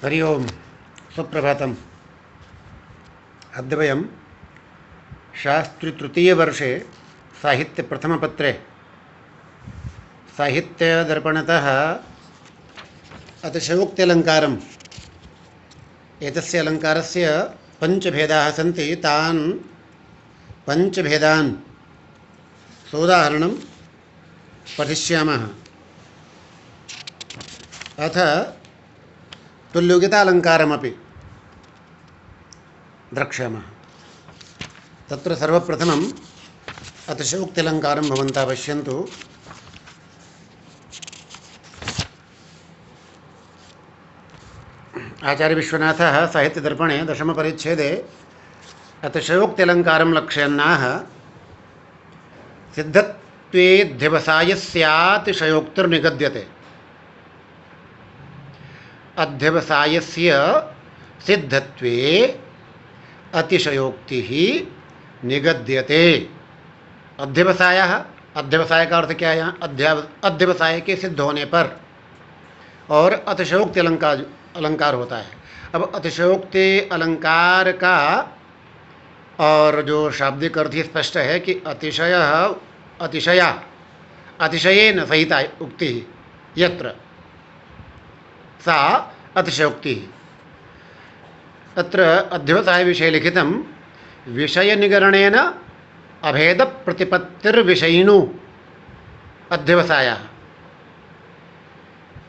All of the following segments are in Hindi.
हरि ओम सुप्रभातम्। अद्य वयं शास्त्री तृतीयवर्षे साहित्यप्रथमपत्रे साहित्यदर्पणतः अतिशयोक्त्यलङ्कारम् एतस्य अलङ्कारस्य पञ्चभेदाः सन्ति। तान् पञ्चभेदान् सोदाहरणं पठिष्यामः। अथ तुल्योगितालङ्कारमपि द्रक्ष्यामः। तत्र सर्वप्रथमम् अतिशयोक्त्यलङ्कारं भवन्तः पश्यन्तु। आचार्यविश्वनाथः साहित्यदर्पणे दशमपरिच्छेदे अतिशयोक्त्यलङ्कारं लक्षयन्नाह सिद्धत्वेऽध्यवसायस्यातिशयोक्तिर्निगद्यते। अध्यवसायस्य सिद्धत्वे अतिशयोक्तिः निगद्यते। अध्यवसायः, अध्यवसाय का अर्थ क्या है यहाँ? अध्यवसाय के सिद्ध होने पर, और अतिशयोक्ति अलंकार होता है। अब अतिशयोक्ति अलंकार का और जो शाब्दिक अर्थ स्पष्ट है कि अतिशयेन सहिता उक्ति यत्र सा अतिशयोक्तिः। अत्र अध्यवसाय विषये लिखितं विषयनिगरणेन अभेदप्रतिपत्तिर्विषयिणु अध्यवसायः।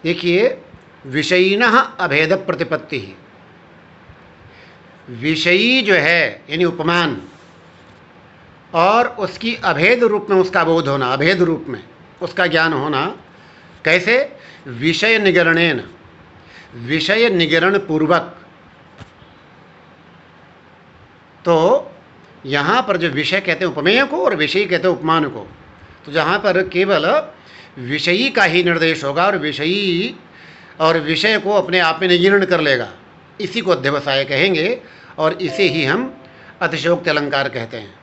देखिए, विषयिणः अभेदप्रतिपत्तिः, विषयी जो है यानी उपमान, और उसकी अभेद रूप में उसका बोध होना, अभेद रूप में उसका ज्ञान होना। कैसे? विषय निगरणेन, विषय निगरण पूर्वक। तो यहाँ पर जो विषय कहते हैं उपमेय को और विषयी कहते हैं उपमान को, तो जहाँ पर केवल विषयी का ही निर्देश होगा और विषयी और विषय को अपने आप में निगीर्ण कर लेगा, इसी को अध्यवसाय कहेंगे, और इसे ही हम अतिशयोक्ति अलंकार कहते हैं।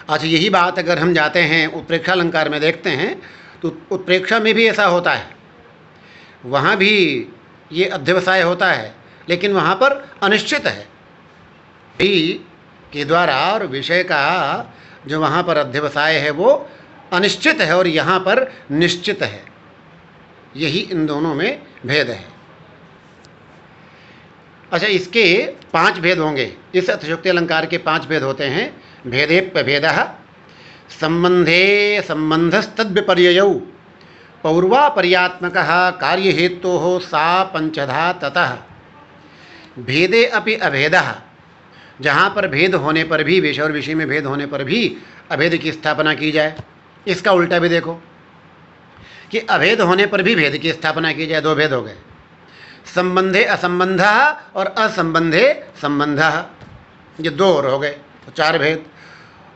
अच्छा, यही बात अगर हम जाते हैं उत्प्रेक्षा अलंकार में देखते हैं तो उत्प्रेक्षा में भी ऐसा होता है। वहाँ भी ये अध्यवसाय होता है, लेकिन वहाँ पर अनिश्चित है के द्वारा, और विषय का जो वहाँ पर अध्यवसाय है वो अनिश्चित है और यहाँ पर निश्चित है। यही इन दोनों में भेद है। अच्छा, इसके 5 भेद होंगे। इस अतिशयोक्ति अलंकार के 5 भेद होते हैं। भेदेप्यभेदः, संबंधे संबंधस्तद्विपर्ययौ, पौर्वापर्यात्मकः कार्यहेतोः सा पंचधा ततः। भेदे अपि अभेदः, जहाँ पर भेद होने पर भी, विषय और विषय में भेद होने पर भी अभेद की स्थापना की जाए। इसका उल्टा भी देखो कि अभेद होने पर भी भेद की स्थापना की जाए। 2 भेद हो गए, संबंधे असंबंधः और असंबंधे संबंधः, ये 2 और हो गए, तो 4 भेद।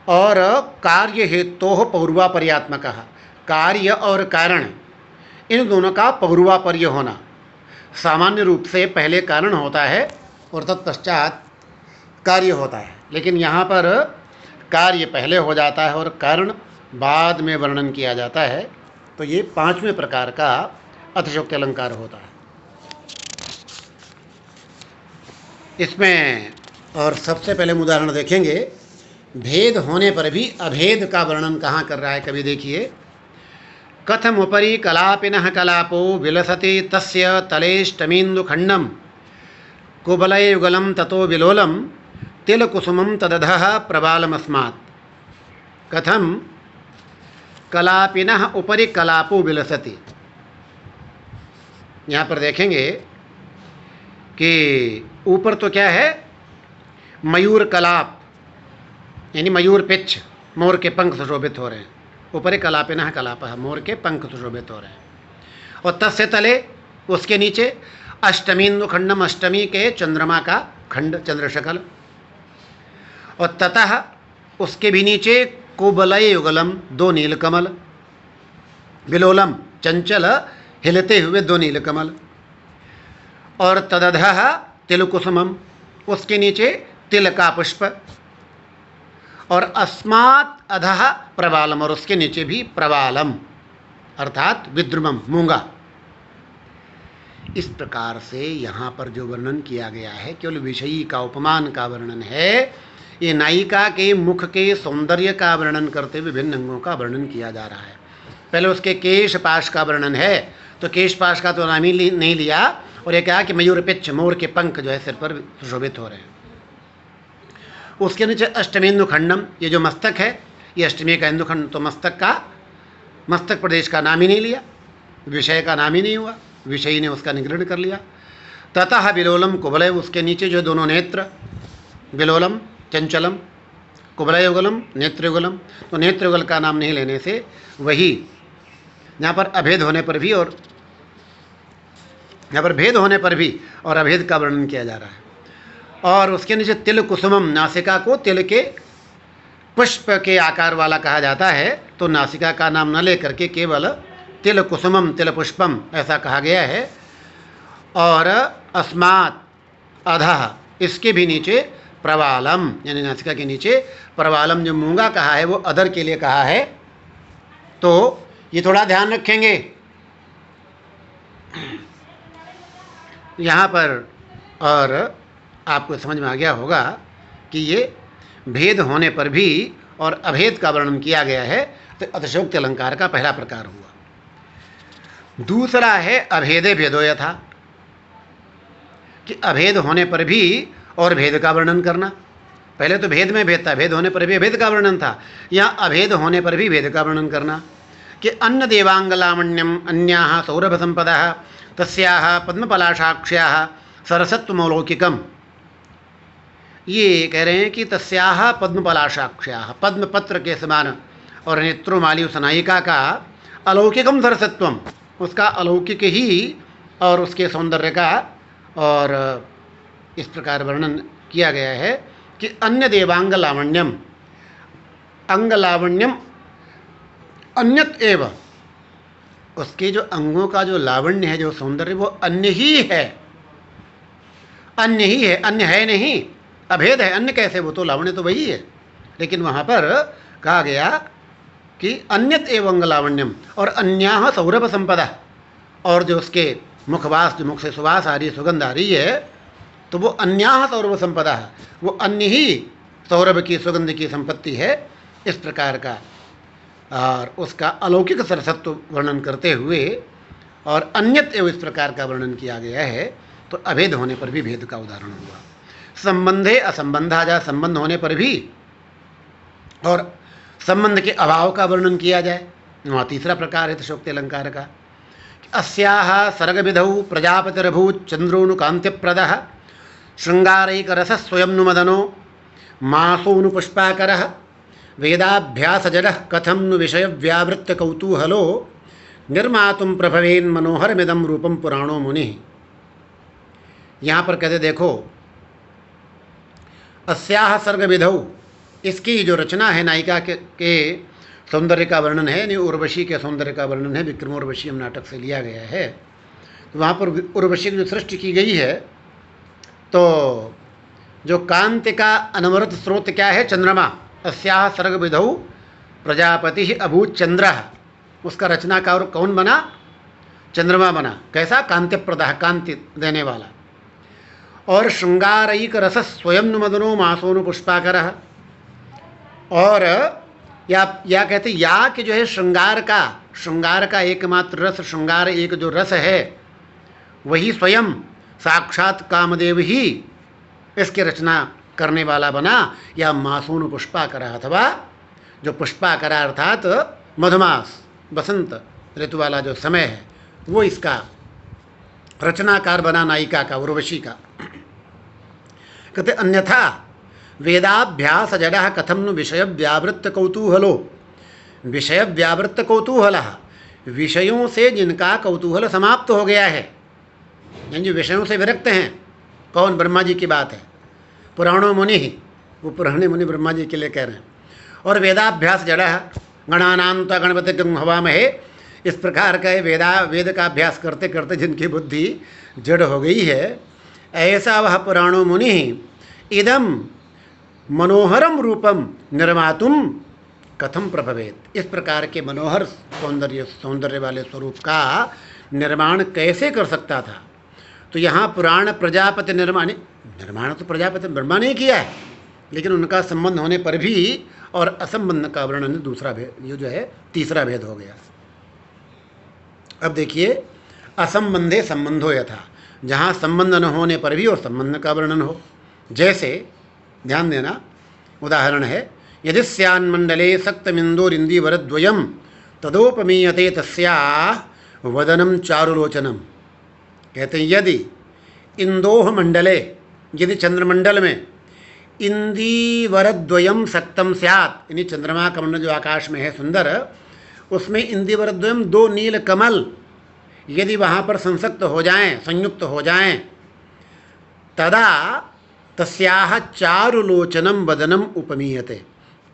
और कार्य हेतोः पौर्वापर्यात्मकः, कार्य और कारण इन दोनों का पौर्वापर्य होना। सामान्य रूप से पहले कारण होता है और तत्पश्चात कार्य होता है, लेकिन यहाँ पर कार्य पहले हो जाता है और कारण बाद में वर्णन किया जाता है। तो ये 5वें प्रकार का अतिशयोक्ति अलंकार होता है। इसमें और सबसे पहले हम उदाहरण देखेंगे। भेद होने पर भी अभेद का वर्णन कहाँ कर रहा है, कभी देखिए। कथमुपरि कलापिनः कलापो विलसति तस्य तलेष्टमीन्दुखण्डं, कुबलयुगलं ततो विलोलं तिलकुसुमं तदधः प्रबालमस्मात्। कथम कलापिनः उपरि कलापो विलसति। यहाँ पर देखेंगे कि ऊपर तो क्या है, मयूर कलाप यानी मयूर पिच्छ, मोर के पंख सुशोभित हो रहे हैं। ऊपरि कलापिनः कलापः, मोर के पंख सुशोभित हो रहे हैं। और तस्य तले, उसके नीचे, अष्टमीन्दुखण्डम, अष्टमी के चंद्रमा का खंड, चंद्रशकल। और ततः, उसके भी नीचे, कुबलय युगलम, 2 नीलकमल, विलोलम, चंचल हिलते हुए 2 नीलकमल। और तदधः तिलकुसुमम, उसके नीचे तिल का पुष्प। और अस्मात् अधः प्रबालम, और उसके नीचे भी प्रबालम अर्थात विद्रुमम, मूंगा। इस प्रकार से यहाँ पर जो वर्णन किया गया है केवल विषयी का, उपमान का वर्णन है। ये नायिका के मुख के सौंदर्य का वर्णन करते हुए विभिन्न अंगों का वर्णन किया जा रहा है। पहले उसके केश पाश का वर्णन है, तो केश पाश का तो नाम ही नहीं लिया, और ये कहा कि मयूर पिच्छ, मोर के पंख जो है सिर पर सुशोभित हो रहे हैं। उसके नीचे अष्टमेन्दु खंडम, ये जो मस्तक है ये अष्टमी का इंदु खंड, तो मस्तक प्रदेश का नाम ही नहीं लिया, विषय का नाम ही नहीं हुआ, विषयी ने उसका निग्रहण कर लिया। ततः विलोलम कुबलय, उसके नीचे जो दोनों नेत्र, विलोलम चंचलम, कुबलयुगलम नेत्रयुगलम, तो नेत्रयुगल का नाम नहीं लेने से वही यहाँ पर अभेद होने पर भी और यहाँ पर भेद होने पर भी और अभेद का वर्णन किया जा रहा है। और उसके नीचे तिल कुसुमम, नासिका को तिल के पुष्प के आकार वाला कहा जाता है, तो नासिका का नाम न लेकर के केवल तिल कुसुमम तिल पुष्पम ऐसा कहा गया है। और अस्मात् अधः, इसके भी नीचे प्रवालम, यानी नासिका के नीचे प्रवालम जो मूंगा कहा है वो अधर के लिए कहा है। तो ये थोड़ा ध्यान रखेंगे यहाँ पर, और आपको समझ में आ गया होगा कि ये भेद होने पर भी और अभेद का वर्णन किया गया है, तो अतिशयोक्ति अलंकार का पहला प्रकार हुआ। दूसरा है अभेदे भेदो यथा, कि अभेद होने पर भी और भेद का वर्णन करना। पहले तो भेद में भेद था, भेद होने पर भी अभेद का वर्णन था, यहाँ अभेद होने पर भी भेद का वर्णन करना। कि अन्न देवांग लावण्यम अन्याः सौरभ संपदा तस्याः पद्मपलाशाक्ष्याः सरसत्वमौलौकिकम, ये कह रहे हैं कि तस्याः पद्मपलाशाक्ष्याः, पद्म पत्र के समान और नेत्रोमाली उस नायिका का अलौकिकम सरसत्वम, उसका अलौकिक ही और उसके सौंदर्य का और इस प्रकार वर्णन किया गया है कि अन्य देवांग लावण्यम, अंग लावण्यम अन्यत एव, उसके जो अंगों का जो लावण्य है, जो सौंदर्य, वो अन्य ही है, अन्य ही है, अन्य है नहीं, अभेद है। अन्य कैसे, वो तो लावण्य तो वही है, लेकिन वहाँ पर कहा गया कि अन्यत एव अंग लावण्यम, और अन्याः सौरभ संपदा, और जो उसके मुखवास, जो मुख से सुवास आ रही है, सुगंध आ रही है, तो वो अन्याः सौरभ संपदा है, वो अन्य ही सौरभ की सुगंध की संपत्ति है, इस प्रकार का। और उसका अलौकिक सरसत्व वर्णन करते हुए और अन्यत एवं इस प्रकार का वर्णन किया गया है, तो अभेद होने पर भी भेद का उदाहरण हुआ। संबंधे असंबंध आ जाए, संबंध होने पर भी और संबंध के अभाव का वर्णन किया जाए, वहाँ तीसरा प्रकार है अतिशयोक्ति अलंकार का। अस्याः सर्गविधौ प्रजापतिरभूत् चंद्रोनुकांत्यप्रदः श्रृंगारैकरसः स्वयंनुमदनो मासोऽनुपुष्पाकरः वेदाभ्यासजडः कथं नु विषयव्यावृत्तकौतूहलो निर्मातुं प्रभवेन्मनोहरमिदं रूपं पुराणो मुनिः। यहाँ पर कहते देखो, अस्याः सर्गविधौ, इसकी जो रचना है नायिका के सौंदर्य का वर्णन है, यानी उर्वशी के सौंदर्य का वर्णन है, विक्रमोर्वशी हम नाटक से लिया गया है। तो वहाँ पर उर्वशी की जो सृष्टि की गई है, तो जो कांति का अनवरत स्रोत क्या है, चंद्रमा। अस्याः सर्गविधौ प्रजापति अभूत चंद्रः, उसका रचनाकार कौन बना, चंद्रमा बना। कैसा, कांतिप्रदः, कांति देने वाला। और श्रृंगारैक रस स्वयं नुमदनो मासोनु पुष्पाकरः, और या कहते या कि जो है श्रृंगार का एकमात्र रस, श्रृंगार एक जो रस है वही स्वयं साक्षात कामदेव ही इसकी रचना करने वाला बना। या मासून पुष्पाकर, अथवा जो पुष्पाकर अर्थात मधुमास, बसंत ऋतु वाला जो समय है, वो इसका रचनाकार बना, नायिका का, उर्वशी का। कहते अन्यथा वेदाभ्यास जडः कथम नु विषय व्यावृत्त कौतूहलो, विषय व्यावृत्त कौतूहल, विषयों से जिनका कौतूहल समाप्त हो गया है, यानी जो विषयों से विरक्त हैं। कौन, ब्रह्मा जी की बात है। पुराणों मुनि ही, वो पुराने मुनि ब्रह्मा जी के लिए कह रहे हैं। और वेदाभ्यास जडः गणानां त्वा गणपतिं हवामहे, इस प्रकार का वेद का अभ्यास करते करते जिनकी बुद्धि जड़ हो गई है, ऐसा वह पुराणों मुनि इदम मनोहरम रूपम निर्मातुम कथम प्रभवेत, इस प्रकार के मनोहर सौंदर्य वाले स्वरूप का निर्माण कैसे कर सकता था। तो यहाँ पुराण प्रजापति निर्माण तो प्रजापति ब्रह्मा ने किया है, लेकिन उनका संबंध होने पर भी और असंबंध का वर्णन दूसरा भेद, ये जो है तीसरा भेद हो गया। अब देखिए, असंबंधे संबंधो यथा, जहाँ संबंध न होने पर भी और संबंध का वर्णन हो। जैसे ध्यान देना, उदाहरण है, यदि स्यान्मंडले सक्तमिंदोरिंदीवरद्वयम तदोपमीयते तस्याः वदनम चारुलोचनम। कहते हैं यदि इंदोह मंडले, यदि चंद्रमंडल में इंदीवरद्वयम सक्तम स्यात्, यानी चंद्रमा का मंडल जो आकाश में है सुंदर, उसमें इंदीवरद्वयम दो नील कमल यदि वहाँ पर संसक्त हो जाएं, संयुक्त हो जाएं, तदा तस्याह चारुलोचनम वदनम उपमीयते,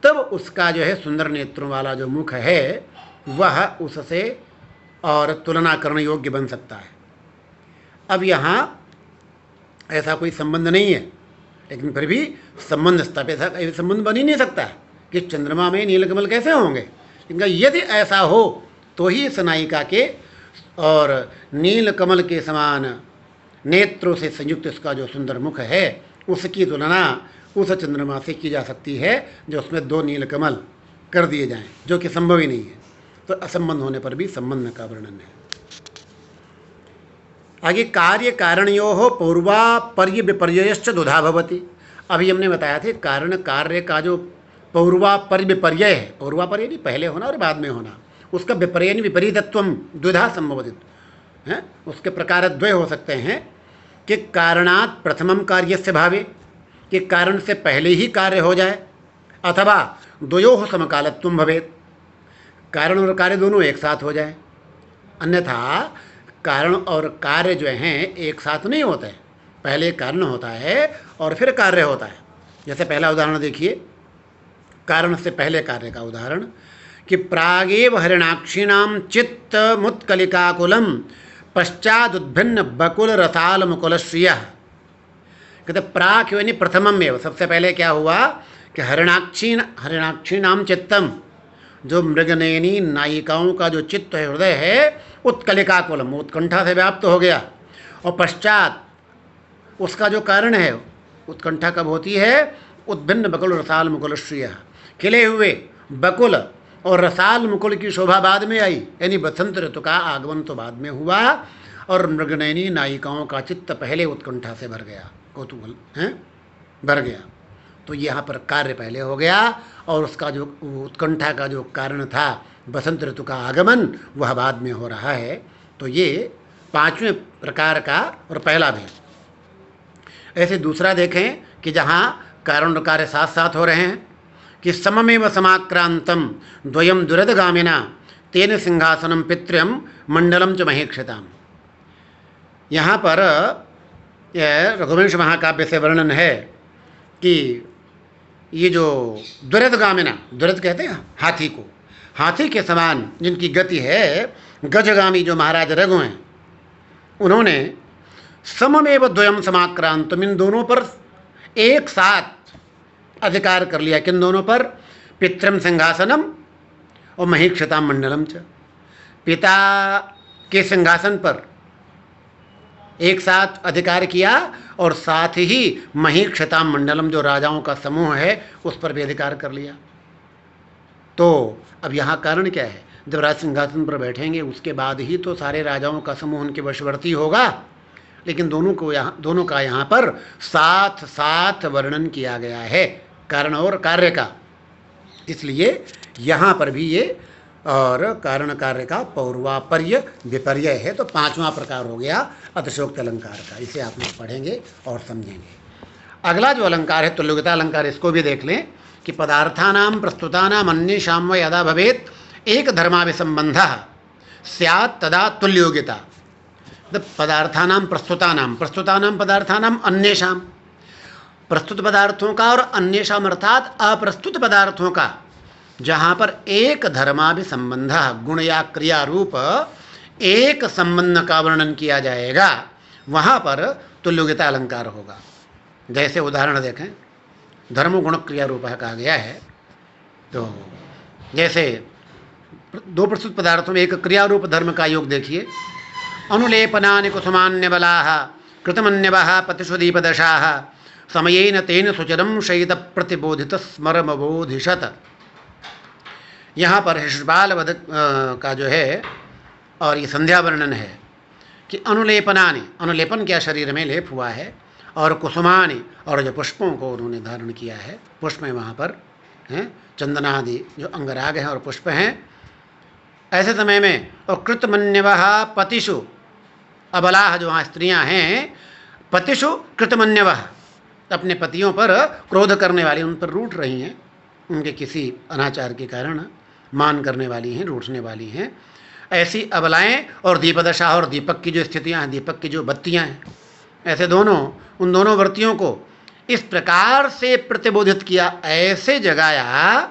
तब उसका जो है सुंदर नेत्रों वाला जो मुख है वह उससे और तुलना करने योग्य बन सकता है। अब यहाँ ऐसा कोई संबंध नहीं है, लेकिन फिर भी संबंध स्थापित, संबंध बन ही नहीं सकता कि चंद्रमा में नीलकमल कैसे होंगे। इनका यदि ऐसा हो तो ही इस नायिका के और नीलकमल के समान नेत्रों से संयुक्त इसका जो सुंदर मुख है उसकी तुलना उस चंद्रमा से की जा सकती है जो उसमें दो नीलकमल कर दिए जाएं, जो कि संभव ही नहीं है। तो असंबंध होने पर भी संबंध का वर्णन है। आगे कार्य कारणयोः पौर्वापर्य विपर्ययश्च द्विधा भवति। अभी हमने बताया था कारण कार्य का जो पौर्वापर्य विपर्यय है, पौर्वापर्य नहीं पहले होना और बाद में होना, उसका विपर्यय विपरीतत्वम द्विधा संभवति है। उसके प्रकार द्वय हो सकते हैं कि कारणात् प्रथमम कार्यस्य भावे, कि कारण से पहले ही कार्य हो जाए, अथवा द्वयोः समकालत्वम भवेत्, कारण और कार्य दोनों एक साथ हो जाए। अन्यथा कारण और कार्य जो हैं एक साथ नहीं होते, पहले कारण होता है और फिर कार्य होता है। जैसे पहला उदाहरण देखिए, कारण से पहले कार्य का उदाहरण कि प्रागेव हरिणाक्षीणाम चित्त मुत्कलिकाकुलम पश्चादुद्भिन्न बकुल रसाल मुकुलश्रिय। कहते प्राक यानी प्रथमम एव, सबसे पहले क्या हुआ कि हरिणाक्षीणाम चित्तम, जो मृगनयनी नायिकाओं का जो चित्त है, हृदय है, उत्कलिकाकुलम, उत्कंठा से व्याप्त हो गया। और पश्चात उसका जो कारण है, उत्कंठा कब होती है, उद्भिन्न बकुल रसाल मुकुलश्रिय, खिले हुए बकुल और रसाल मुकुल की शोभा बाद में आई, यानी बसंत ऋतु का आगमन तो बाद में हुआ, और मृगनयनी नायिकाओं का चित्त पहले उत्कंठा से भर गया, कौतूहल है भर गया। तो यहाँ पर कार्य पहले हो गया और उसका जो उत्कंठा का जो कारण था बसंत ऋतु का आगमन, वह बाद में हो रहा है। तो ये पांचवें प्रकार का और पहला भेद। ऐसे दूसरा देखें कि जहाँ कारण और कार्य साथ साथ हो रहे हैं कि सममेव समाक्रांतम द्वयम दुरदगामिना तेन सिंहासनम पितृम मंडलम च महेक्षताम। यहाँ पर रघुवंश महाकाव्य से वर्णन है कि ये जो दुरदगामिना, दुरद कहते हैं हाथी को, हाथी के समान जिनकी गति है, गजगामी जो महाराज रघु हैं, उन्होंने सममेव द्वयम समाक्रांतम, इन दोनों पर एक साथ अधिकार कर लिया। किन दोनों पर, पितृम सिंहासनम और महीक्षताम मंडलम च, पिता के सिंहासन पर एक साथ अधिकार किया और साथ ही महीक्षताम मंडलम, जो राजाओं का समूह है, उस पर भी अधिकार कर लिया। तो अब यहाँ कारण क्या है, जब राज सिंहासन पर बैठेंगे उसके बाद ही तो सारे राजाओं का समूह उनके वशवर्ती होगा, लेकिन दोनों का यहाँ पर साथ साथ वर्णन किया गया है, कारण और कार्य का। इसलिए यहाँ पर भी ये और कारण कार्य का पौर्वापर्य विपर्यय है। तो पांचवा प्रकार हो गया अतिशयोक्त अलंकार का। इसे आप लोग पढ़ेंगे और समझेंगे। अगला जो अलंकार है तुल्योगिता अलंकार, इसको भी देख लें कि पदार्थानाम प्रस्तुतानाम अन्येषां वा यदा भवेत् एक धर्माभिसंबंधः स्यात् तदा तुल्योगिता। पदार्थानाम प्रस्तुतानाम पदार्थानाम अन्येषां, प्रस्तुत पदार्थों का और अन्येषां अर्थात अप्रस्तुत पदार्थों का, जहाँ पर एक धर्माभिसंबंध गुण या क्रिया रूप एक संबंध का वर्णन किया जाएगा, वहाँ पर तुल्योगिता अलंकार होगा। जैसे उदाहरण देखें, धर्म गुण क्रिया रूप कहा गया है, तो जैसे दो प्रस्तुत पदार्थों में एक क्रिया रूप धर्म का योग देखिए, अनुलेपनानि कुसुमान्य बलाः कृतमन्यवः पतिषु दीपदशाः समयेन तेन सुचिरम शयित प्रतिबोधित स्मरमबोधिशत। यहाँ पर शिशुपाल वध का जो है और ये संध्या वर्णन है कि अनुलेपनानि, अनुलेपन क्या शरीर में लेप हुआ है, और कुसुमानि, और जो पुष्पों को उन्होंने धारण किया है, पुष्प में वहाँ पर हैं चंदनादि जो अंगराग हैं और पुष्प हैं। ऐसे समय में और कृतमन्यवः पतिषु, अबलाह जो वहाँ स्त्रियाँ हैं, पतिषु कृतमन्यवः, अपने पतियों पर क्रोध करने वाली, उन पर रूठ रही हैं, उनके किसी अनाचार के कारण मान करने वाली हैं, रूठने वाली हैं, ऐसी अबलाएं और दीपदशा और दीपक की जो स्थितियां हैं, दीपक की जो बत्तियां हैं, ऐसे दोनों, उन दोनों व्रतियों को इस प्रकार से प्रतिबोधित किया, ऐसे जगाया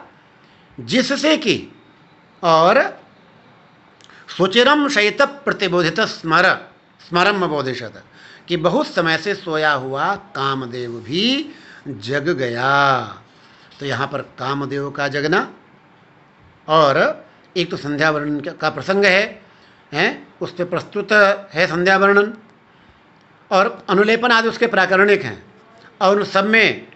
जिससे कि और सुचिरम शयित प्रतिबोधित स्मरम बोधिशत, कि बहुत समय से सोया हुआ कामदेव भी जग गया। तो यहाँ पर कामदेव का जगना और एक तो संध्या वर्णन का प्रसंग है, उस पर प्रस्तुत है संध्या वर्णन, और अनुलेपन आदि उसके प्राकरणिक हैं, और उन सब में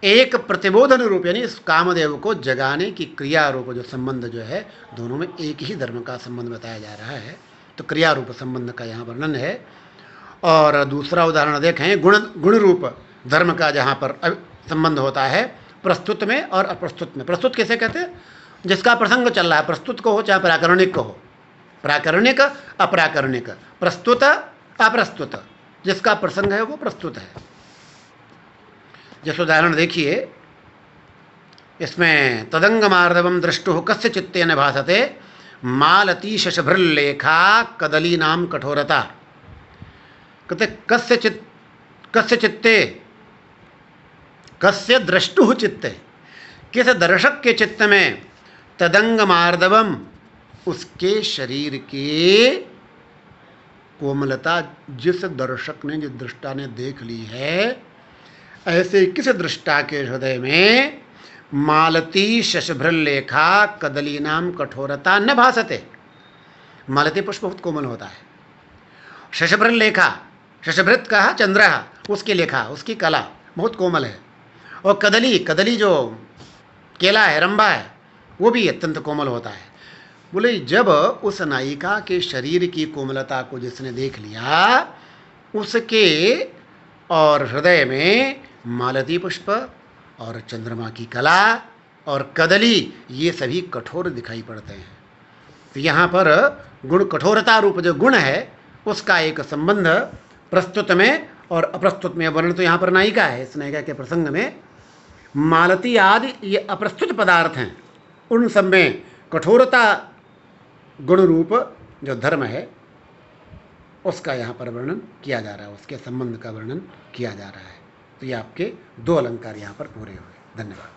एक प्रतिबोधन रूप यानी इस कामदेव को जगाने की क्रिया रूप जो संबंध जो है, दोनों में एक ही धर्म का संबंध बताया जा रहा है, तो क्रिया रूप संबंध का यहाँ वर्णन है। और दूसरा उदाहरण देखें, गुण रूप धर्म का जहाँ पर संबंध होता है प्रस्तुत में और अप्रस्तुत में। प्रस्तुत किसे कहते हैं? जिसका प्रसंग चल रहा है, प्रस्तुत को हो चाहे प्राकरणिक को हो, प्राकरणिक अप्राकरणिक, प्रस्तुत अप्रस्तुत, जिसका प्रसंग है वो प्रस्तुत है। जैसे उदाहरण देखिए, इसमें तदंगमार्दवम दृष्टुः कस्य चित्तेन भासते मालती शशभृल्लेखा कदली नाम कठोरता। कहते कस्य चित्ते, कस्य दृष्टुः चित्ते, किस दर्शक के चित्त में तदंग मार्दवम, उसके शरीर की कोमलता, जिस दर्शक ने, जिस दृष्टा ने देख ली है, ऐसे किस दृष्टा के हृदय में मालती शशभृल्लेखा कदली नाम कठोरता न भासते। मालती पुष्प बहुत कोमल होता है, शशभृल्लेखा, शशभृत कहा चंद्र, उसकी लेखा, उसकी कला बहुत कोमल है, और कदली, कदली जो केला है, रंबा है, वो भी अत्यंत कोमल होता है। बोले जब उस नायिका के शरीर की कोमलता को जिसने देख लिया, उसके और हृदय में मालती पुष्प और चंद्रमा की कला और कदली, ये सभी कठोर दिखाई पड़ते हैं। तो यहाँ पर गुण, कठोरता रूप जो गुण है, उसका एक संबंध प्रस्तुत में और अप्रस्तुत में। वर्ण तो यहाँ पर नायिका है, इस नायिका के प्रसंग में मालती आदि ये अप्रस्तुत पदार्थ हैं, उन सब में कठोरता गुण रूप जो धर्म है उसका यहाँ पर वर्णन किया जा रहा है, उसके संबंध का वर्णन किया जा रहा है। तो ये आपके दो अलंकार यहाँ पर पूरे हुए। धन्यवाद।